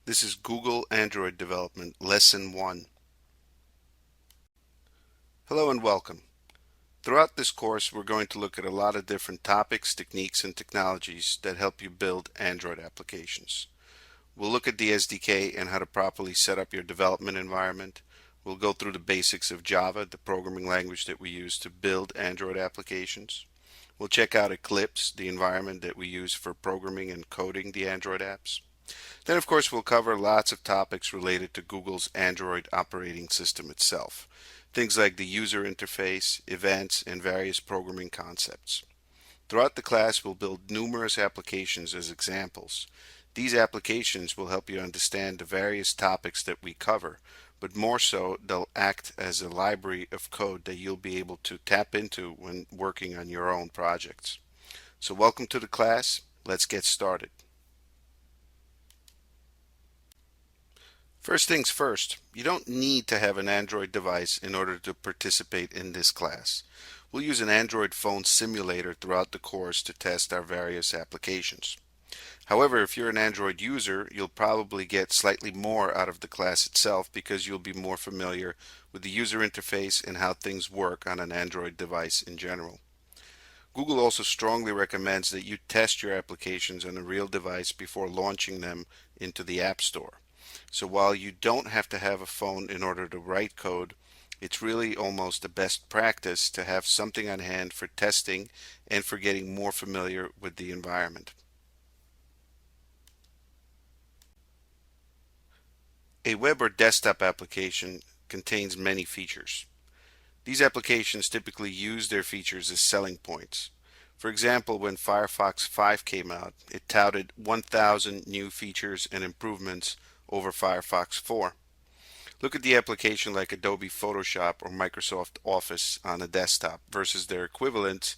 This is Google Android Development, Lesson 1. Hello and welcome. Throughout this course, we're going to look at a lot of different topics, techniques, and technologies that help you build Android applications. We'll look at the SDK and how to properly set up your development environment. We'll go through the basics of Java, the programming language that we use to build Android applications. We'll check out Eclipse, the environment that we use for programming and coding the Android apps. Then, of course, we'll cover lots of topics related to Google's Android operating system itself. Things like the user interface, events, and various programming concepts. Throughout the class, we'll build numerous applications as examples. These applications will help you understand the various topics that we cover, but more so, they'll act as a library of code that you'll be able to tap into when working on your own projects. So welcome to the class. Let's get started. First things first, you don't need to have an Android device in order to participate in this class. We'll use an Android phone simulator throughout the course to test our various applications. However, if you're an Android user, you'll probably get slightly more out of the class itself because you'll be more familiar with the user interface and how things work on an Android device in general. Google also strongly recommends that you test your applications on a real device before launching them into the App Store. So while you don't have to have a phone in order to write code, it's really almost the best practice to have something on hand for testing and for getting more familiar with the environment. A web or desktop application contains many features. These applications typically use their features as selling points. For example, when Firefox 5 came out, it touted 1,000 new features and improvements over Firefox 4. Look at the application like Adobe Photoshop or Microsoft Office on a desktop versus their equivalents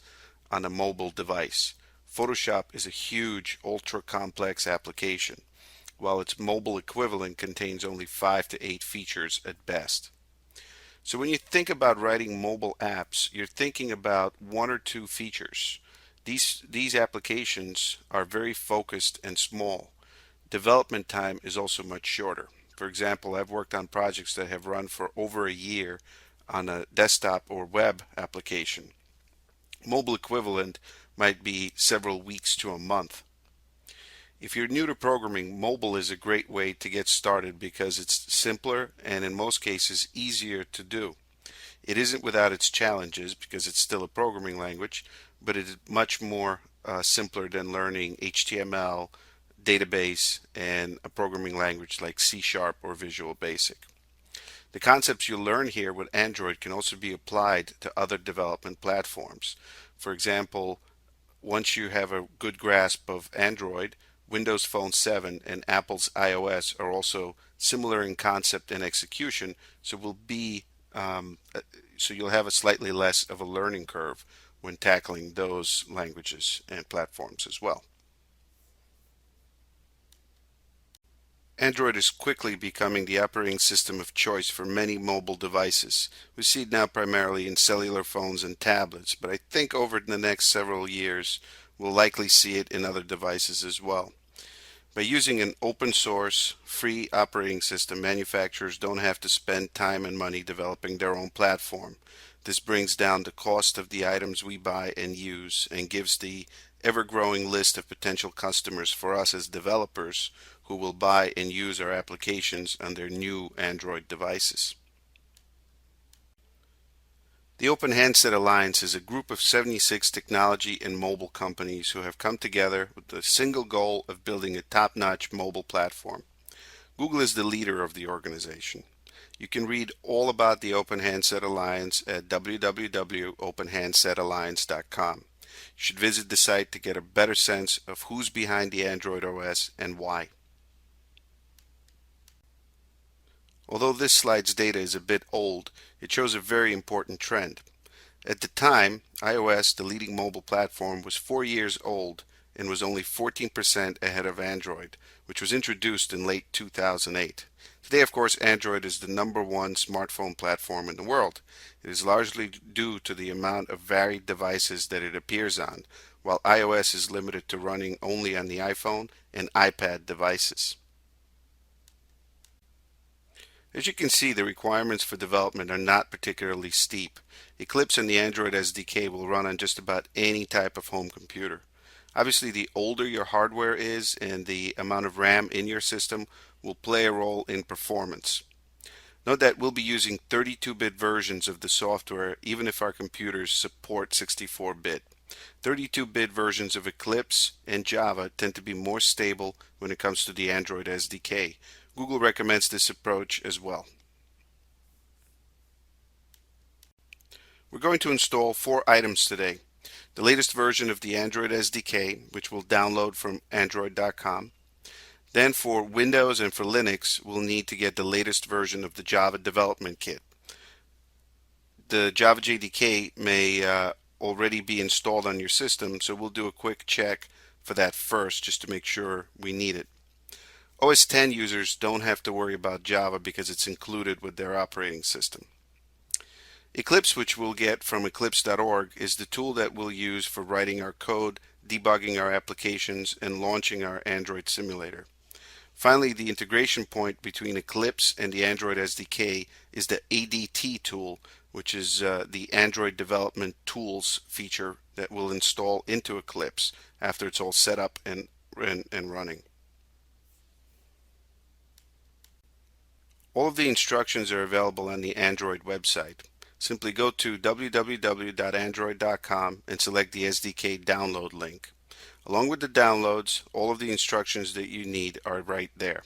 on a mobile device. Photoshop is a huge, ultra-complex application, while its mobile equivalent contains only 5 to 8 features at best. So when you think about writing mobile apps, you're thinking about 1 or 2 features. These applications are very focused and small. Development time is also much shorter. For example, I've worked on projects that have run for over a year on a desktop or web application. Mobile equivalent might be several weeks to a month. If you're new to programming, mobile is a great way to get started because it's simpler and in most cases easier to do. It isn't without its challenges because it's still a programming language, but it is much more simpler than learning HTML, database, and a programming language like C# or Visual Basic. The concepts you learn here with Android can also be applied to other development platforms. For example, once you have a good grasp of Android, Windows Phone 7 and Apple's iOS are also similar in concept and execution, so you'll have a slightly less of a learning curve when tackling those languages and platforms as well. Android is quickly becoming the operating system of choice for many mobile devices. We see it now primarily in cellular phones and tablets, but I think over the next several years we'll likely see it in other devices as well. By using an open source, free operating system, manufacturers don't have to spend time and money developing their own platform. This brings down the cost of the items we buy and use and gives the ever-growing list of potential customers for us as developers who will buy and use our applications on their new Android devices. The Open Handset Alliance is a group of 76 technology and mobile companies who have come together with the single goal of building a top-notch mobile platform. Google is the leader of the organization. You can read all about the Open Handset Alliance at www.openhandsetalliance.com. You should visit the site to get a better sense of who's behind the Android OS and why. Although this slide's data is a bit old, it shows a very important trend. At the time, iOS, the leading mobile platform, was 4 years old and was only 14% ahead of Android, which was introduced in late 2008. Today, of course, Android is the #1 smartphone platform in the world. It is largely due to the amount of varied devices that it appears on, while iOS is limited to running only on the iPhone and iPad devices. As you can see, the requirements for development are not particularly steep. Eclipse and the Android SDK will run on just about any type of home computer. Obviously, the older your hardware is and the amount of RAM in your system will play a role in performance. Note that we'll be using 32-bit versions of the software even if our computers support 64-bit. 32-bit versions of Eclipse and Java tend to be more stable when it comes to the Android SDK. Google recommends this approach as well. We're going to install 4 items today. The latest version of the Android SDK, which we'll download from android.com. Then for Windows and for Linux, we'll need to get the latest version of the Java Development Kit. The Java JDK may already be installed on your system, so we'll do a quick check for that first just to make sure we need it. OS X users don't have to worry about Java because it's included with their operating system. Eclipse, which we'll get from eclipse.org, is the tool that we'll use for writing our code, debugging our applications, and launching our Android simulator. Finally, the integration point between Eclipse and the Android SDK is the ADT tool, which is the Android Development Tools feature that we'll install into Eclipse after it's all set up and running. All of the instructions are available on the Android website. Simply go to www.android.com and select the SDK download link. Along with the downloads, all of the instructions that you need are right there.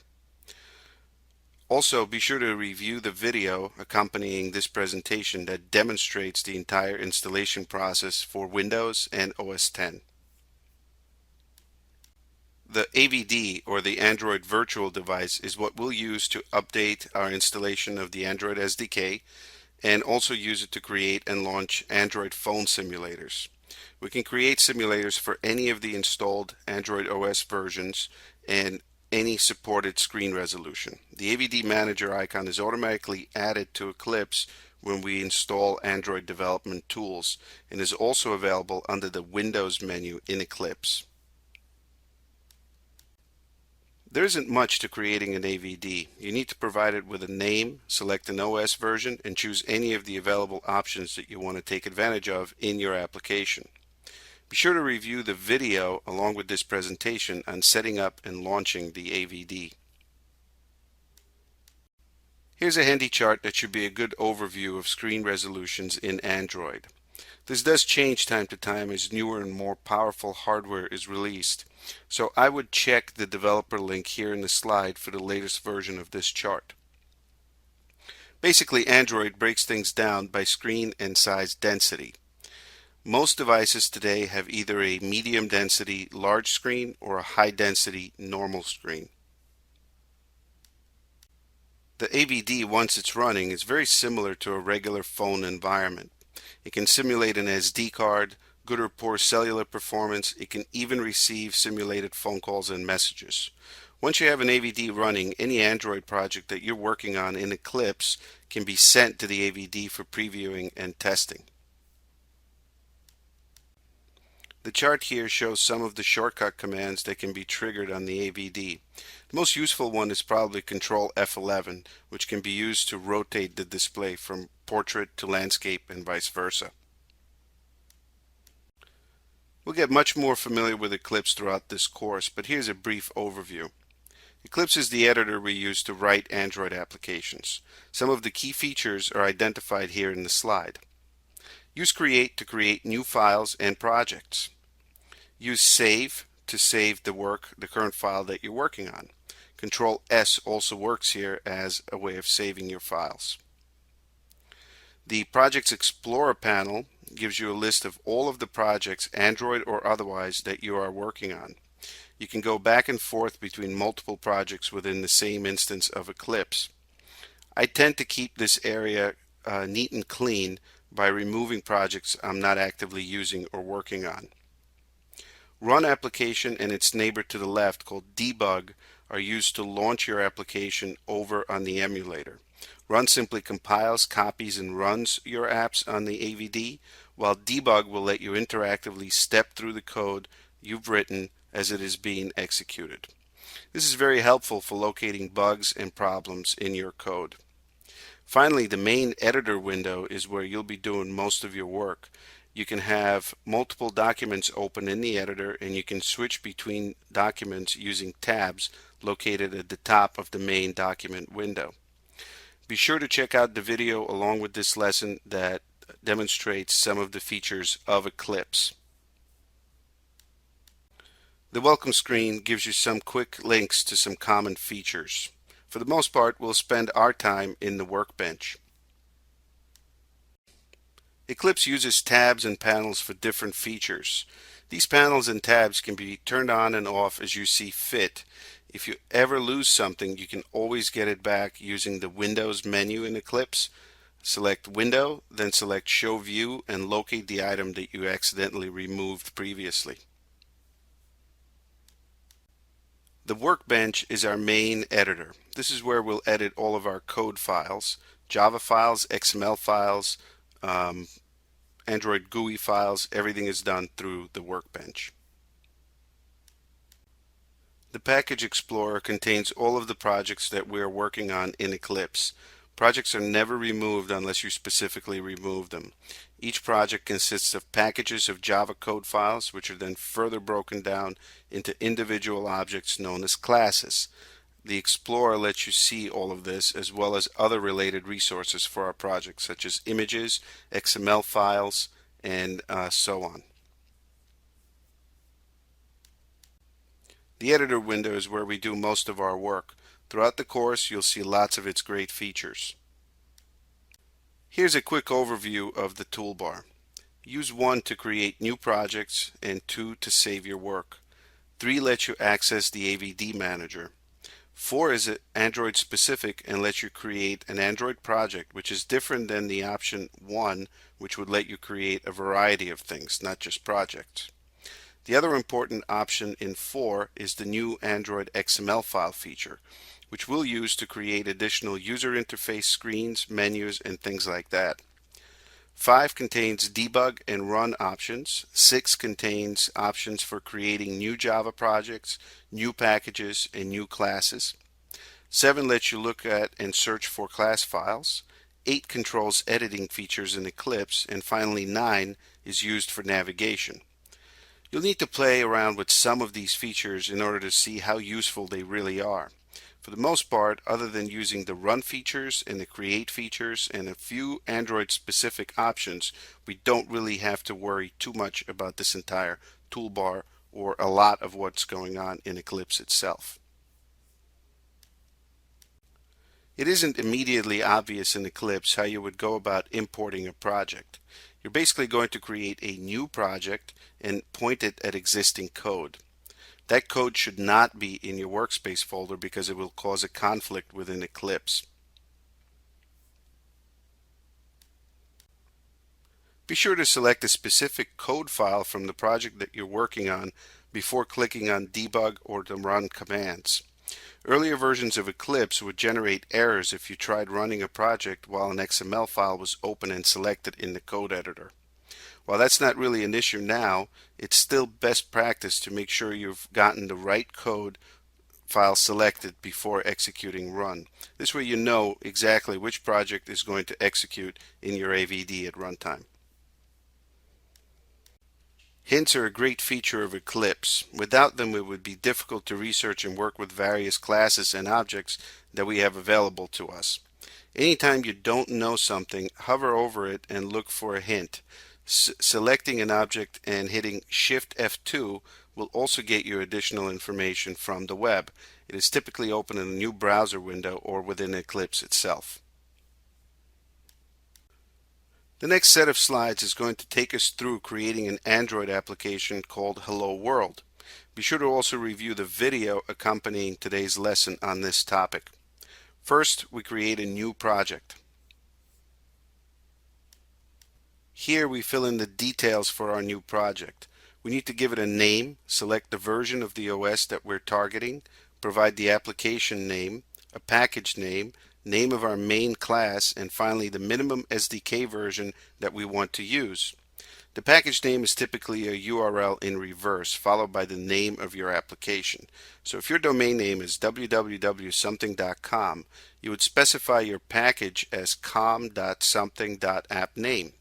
Also, be sure to review the video accompanying this presentation that demonstrates the entire installation process for Windows and OS X. The AVD, or the Android Virtual Device, is what we'll use to update our installation of the Android SDK and also use it to create and launch Android phone simulators. We can create simulators for any of the installed Android OS versions and any supported screen resolution. The AVD Manager icon is automatically added to Eclipse when we install Android Development Tools and is also available under the Windows menu in Eclipse. There isn't much to creating an AVD. You need to provide it with a name, select an OS version, and choose any of the available options that you want to take advantage of in your application. Be sure to review the video along with this presentation on setting up and launching the AVD. Here's a handy chart that should be a good overview of screen resolutions in Android. This does change time to time as newer and more powerful hardware is released, so I would check the developer link here in the slide for the latest version of this chart. Basically, Android breaks things down by screen and size density. Most devices today have either a medium density large screen or a high density normal screen. The AVD, once it's running, is very similar to a regular phone environment. It can simulate an SD card, good or poor cellular performance. It can even receive simulated phone calls and messages. Once you have an AVD running, any Android project that you're working on in Eclipse can be sent to the AVD for previewing and testing. The chart here shows some of the shortcut commands that can be triggered on the AVD. The most useful one is probably Control F11, which can be used to rotate the display from portrait to landscape and vice versa. We'll get much more familiar with Eclipse throughout this course, but here's a brief overview. Eclipse is the editor we use to write Android applications. Some of the key features are identified here in the slide. Use Create to create new files and projects. Use Save to save the current file that you're working on. Control S also works here as a way of saving your files. The Projects Explorer panel gives you a list of all of the projects, Android or otherwise, that you are working on. You can go back and forth between multiple projects within the same instance of Eclipse. I tend to keep this area neat and clean by removing projects I'm not actively using or working on. Run application and its neighbor to the left, called debug, are used to launch your application over on the emulator. Run simply compiles, copies, and runs your apps on the AVD, while debug will let you interactively step through the code you've written as it is being executed. This is very helpful for locating bugs and problems in your code. Finally, the main editor window is where you'll be doing most of your work. You can have multiple documents open in the editor, and you can switch between documents using tabs located at the top of the main document window. Be sure to check out the video along with this lesson that demonstrates some of the features of Eclipse. The welcome screen gives you some quick links to some common features. For the most part, we'll spend our time in the workbench. Eclipse uses tabs and panels for different features. These panels and tabs can be turned on and off as you see fit. If you ever lose something, you can always get it back using the Windows menu in Eclipse. Select Window, then select Show View and locate the item that you accidentally removed previously. The workbench is our main editor. This is where we'll edit all of our code files, Java files, XML files, Android GUI files. Everything is done through the workbench. The Package Explorer contains all of the projects that we are working on in Eclipse. Projects are never removed unless you specifically remove them. Each project consists of packages of Java code files, which are then further broken down into individual objects known as classes. The Explorer lets you see all of this, as well as other related resources for our projects, such as images, XML files, and so on. The editor window is where we do most of our work. Throughout the course, you'll see lots of its great features. Here's a quick overview of the toolbar. Use 1 to create new projects and 2 to save your work. 3 lets you access the AVD Manager. 4 is Android specific and lets you create an Android project, which is different than the option 1, which would let you create a variety of things, not just projects. The other important option in 4 is the new Android XML file feature, which we'll use to create additional user interface screens, menus, and things like that. 5 contains debug and run options. 6 contains options for creating new Java projects, new packages, and new classes. 7 lets you look at and search for class files. 8 controls editing features in Eclipse, and finally 9 is used for navigation. You'll need to play around with some of these features in order to see how useful they really are. For the most part, other than using the run features and the create features and a few Android specific options, we don't really have to worry too much about this entire toolbar or a lot of what's going on in Eclipse itself. It isn't immediately obvious in Eclipse how you would go about importing a project. You're basically going to create a new project and point it at existing code. That code should not be in your workspace folder because it will cause a conflict within Eclipse. Be sure to select a specific code file from the project that you're working on before clicking on debug or the run commands. Earlier versions of Eclipse would generate errors if you tried running a project while an XML file was open and selected in the code editor. While that's not really an issue now, it's still best practice to make sure you've gotten the right code file selected before executing run. This way you know exactly which project is going to execute in your AVD at runtime. Hints are a great feature of Eclipse. Without them, it would be difficult to research and work with various classes and objects that we have available to us. Anytime you don't know something, hover over it and look for a hint. Selecting an object and hitting Shift F2 will also get you additional information from the web. It is typically open in a new browser window or within Eclipse itself. The next set of slides is going to take us through creating an Android application called Hello World. Be sure to also review the video accompanying today's lesson on this topic. First, we create a new project. Here we fill in the details for our new project. We need to give it a name, select the version of the OS that we're targeting, provide the application name, a package name, name of our main class, and finally the minimum SDK version that we want to use. The package name is typically a URL in reverse, followed by the name of your application. So if your domain name is www.something.com, you would specify your package as com.something.appname.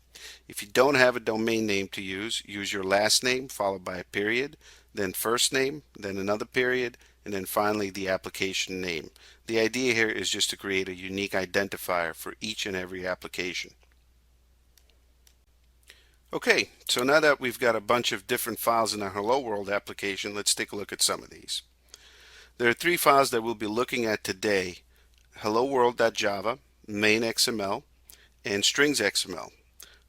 If you don't have a domain name to use your last name followed by a period, then first name, then another period, and then finally the application name. The idea here is just to create a unique identifier for each and every application. Okay, so now that we've got a bunch of different files in our Hello World application, let's take a look at some of these. There are three files that we'll be looking at today: hello world.java, main.xml, and strings.xml.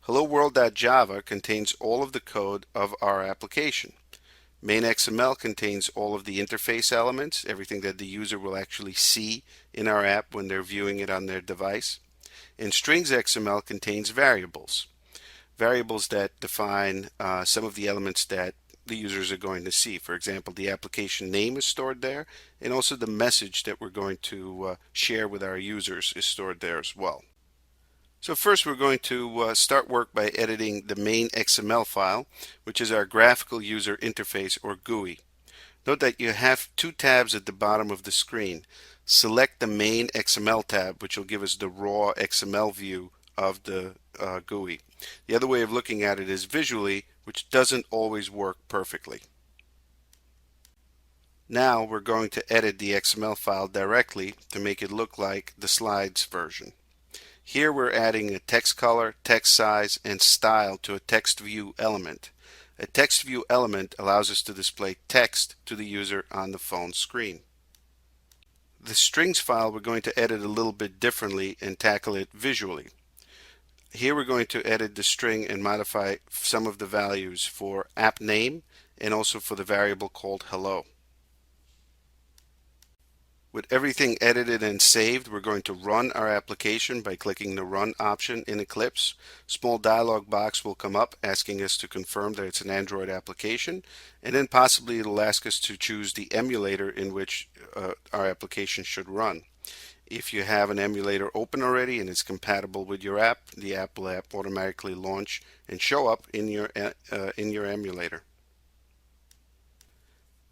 Hello world.java contains all of the code of our application. Main.xml contains all of the interface elements, everything that the user will actually see in our app when they're viewing it on their device. And strings.xml contains variables that define some of the elements that the users are going to see. For example, the application name is stored there, and also the message that we're going to share with our users is stored there as well. So first we're going to start work by editing the main XML file, which is our graphical user interface, or GUI. Note that you have two tabs at the bottom of the screen. Select the main XML tab, which will give us the raw XML view of the GUI. The other way of looking at it is visually, which doesn't always work perfectly. Now we're going to edit the XML file directly to make it look like the slides version. Here we're adding a text color, text size, and style to a text view element. A text view element allows us to display text to the user on the phone screen. The strings file we're going to edit a little bit differently and tackle it visually. Here we're going to edit the string and modify some of the values for app name and also for the variable called hello. With everything edited and saved, we're going to run our application by clicking the Run option in Eclipse. Small dialog box will come up asking us to confirm that it's an Android application, and then possibly it'll ask us to choose the emulator in which our application should run. If you have an emulator open already and it's compatible with your app, the app will automatically launch and show up in your emulator.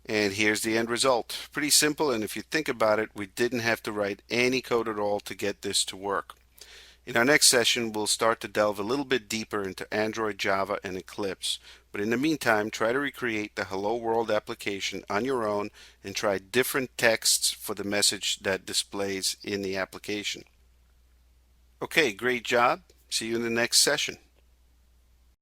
And here's the end result. Pretty simple, and if you think about it, we didn't have to write any code at all to get this to work. In our next session, we'll start to delve a little bit deeper into Android, Java, and Eclipse. But in the meantime, try to recreate the Hello World application on your own and try different texts for the message that displays in the application. Okay, great job. See you in the next session.